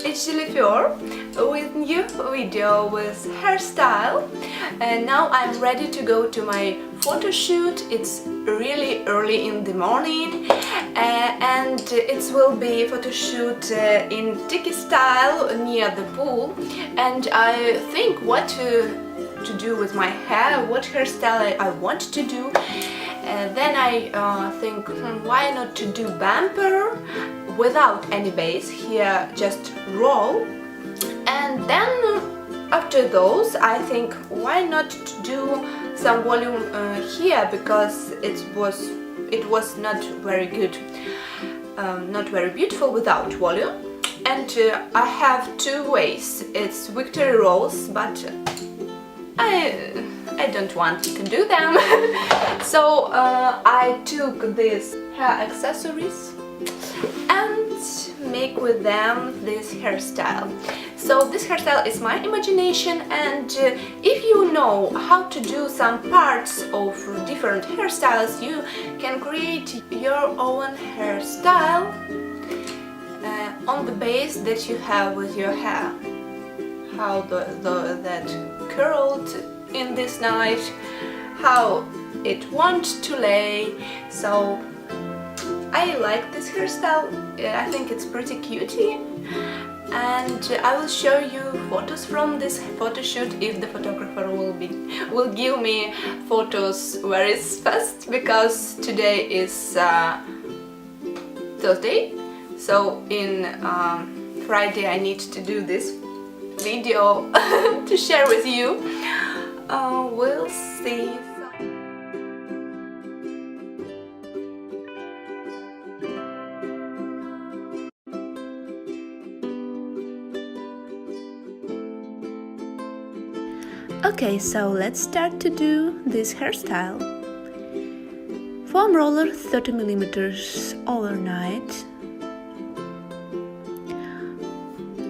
it's Jennifer with new video with hairstyle, and now I'm ready to go to my photo shoot. It's really early in the morning, and it will be a photo shoot in tiki style near the pool, and I think what to do with my hair, what hairstyle I want to do. Then I think, why not to do bumper without any base, here just roll, and then after those I think why not to do some volume here, because it was not very good, not very beautiful without volume. And I have two ways, it's victory rolls, but I don't want to do them. So I took these hair accessories and make with them this hairstyle. So this hairstyle is my imagination, and if you know how to do some parts of different hairstyles, you can create your own hairstyle on the base that you have with your hair. How that curled in this night, how it wants to lay. So I like this hairstyle, I think it's pretty cutie, and I will show you photos from this photo shoot if the photographer will give me photos very fast, because today is Thursday, so in Friday I need to do this video to share with you. We'll see. Okay, so let's start to do this hairstyle. Foam roller 30mm overnight.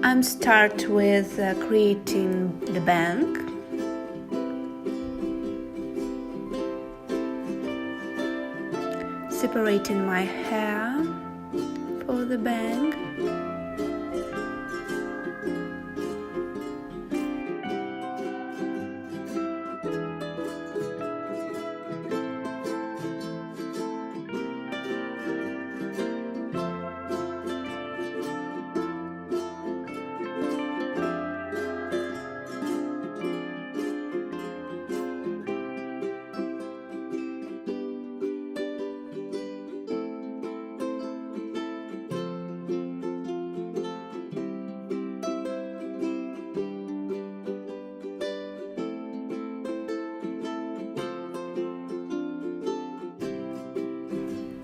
I'm start with creating the bank. Separating my hair for the bang.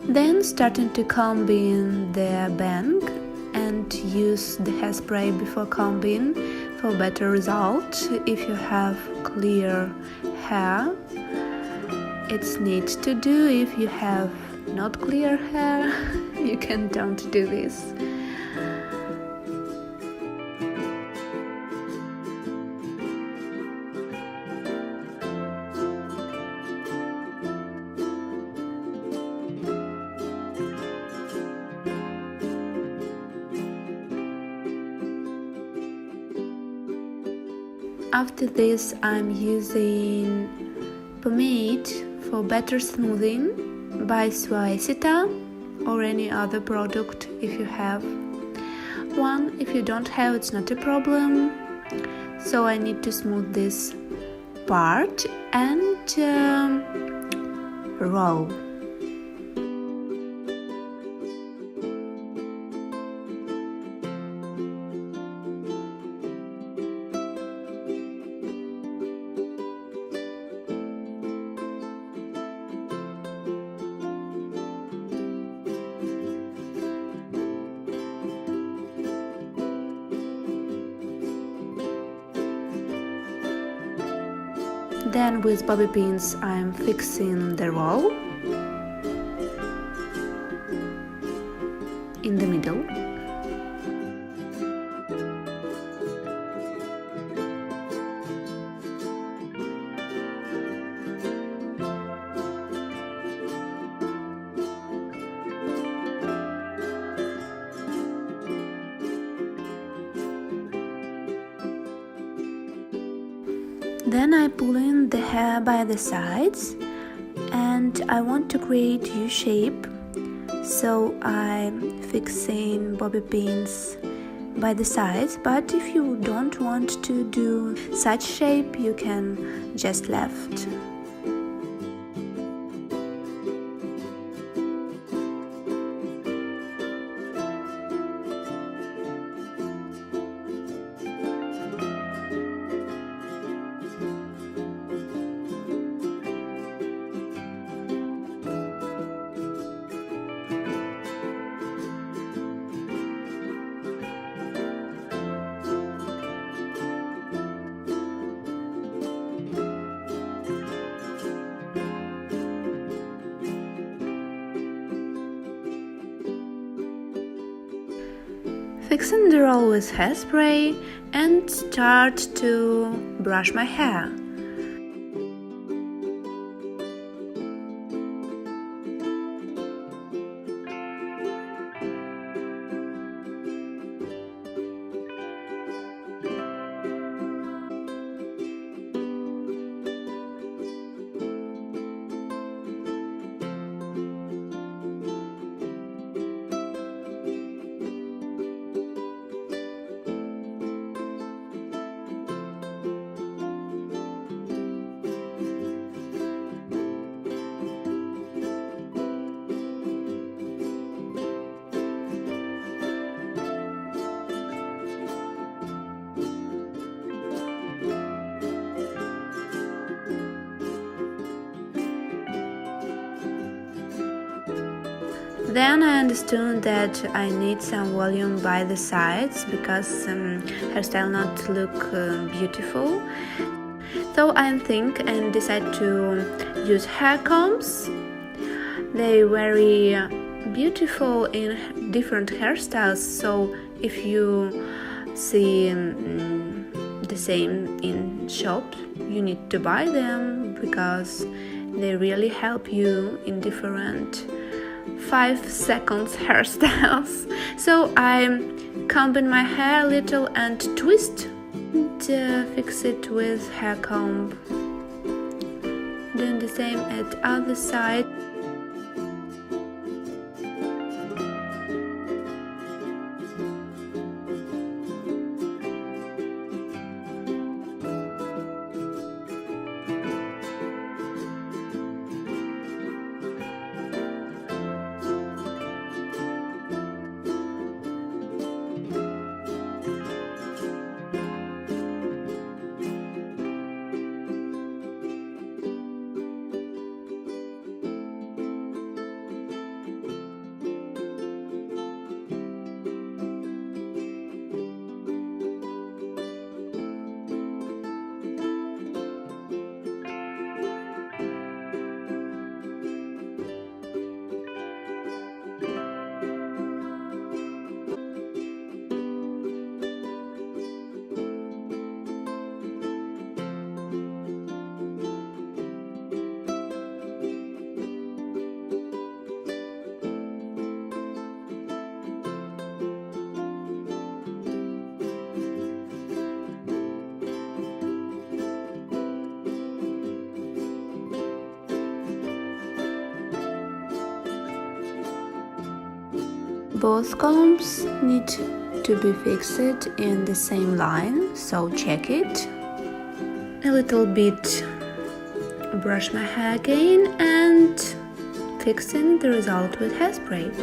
Then starting to comb in the bang and use the hairspray before combing for better result. If you have clear hair, it's neat to do. If you have not clear hair, you don't do this. After this, I'm using pomade for better smoothing by Suavecita or any other product if you have one. If you don't have, it's not a problem. So I need to smooth this part and roll. Then with bobby pins I'm fixing the roll in the middle. Then I pull in the hair by the sides, and I want to create U shape, so I fix in bobby pins by the sides, but if you don't want to do such shape, you can just left. Fixing the roll with hairspray and start to brush my hair. Then I understood that I need some volume by the sides because hairstyle not look beautiful. So I think and decide to use hair combs. They very beautiful in different hairstyles. So if you see the same in shop, you need to buy them because they really help you in different 5 seconds hairstyles. So I comb my hair a little and twist and fix it with hair comb. Doing the same at other side. Both combs need to be fixed in the same line, so check it. A little bit brush my hair again and fixing the result with hairspray.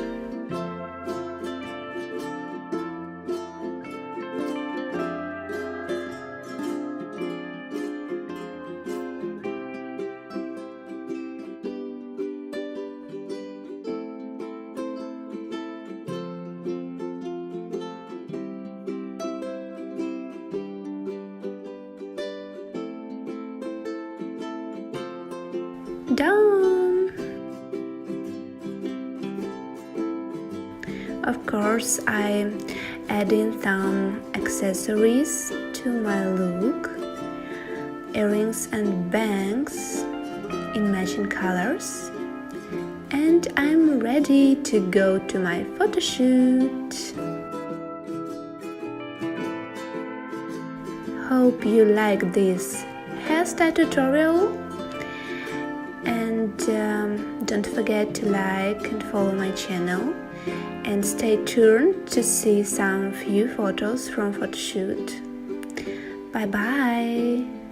Done! Of course, I added some accessories to my look, earrings and bangs in matching colors, and I'm ready to go to my photo shoot. Hope you like this hair hairstyle tutorial. And don't forget to like and follow my channel, and stay tuned to see some few photos from photoshoot. Bye bye!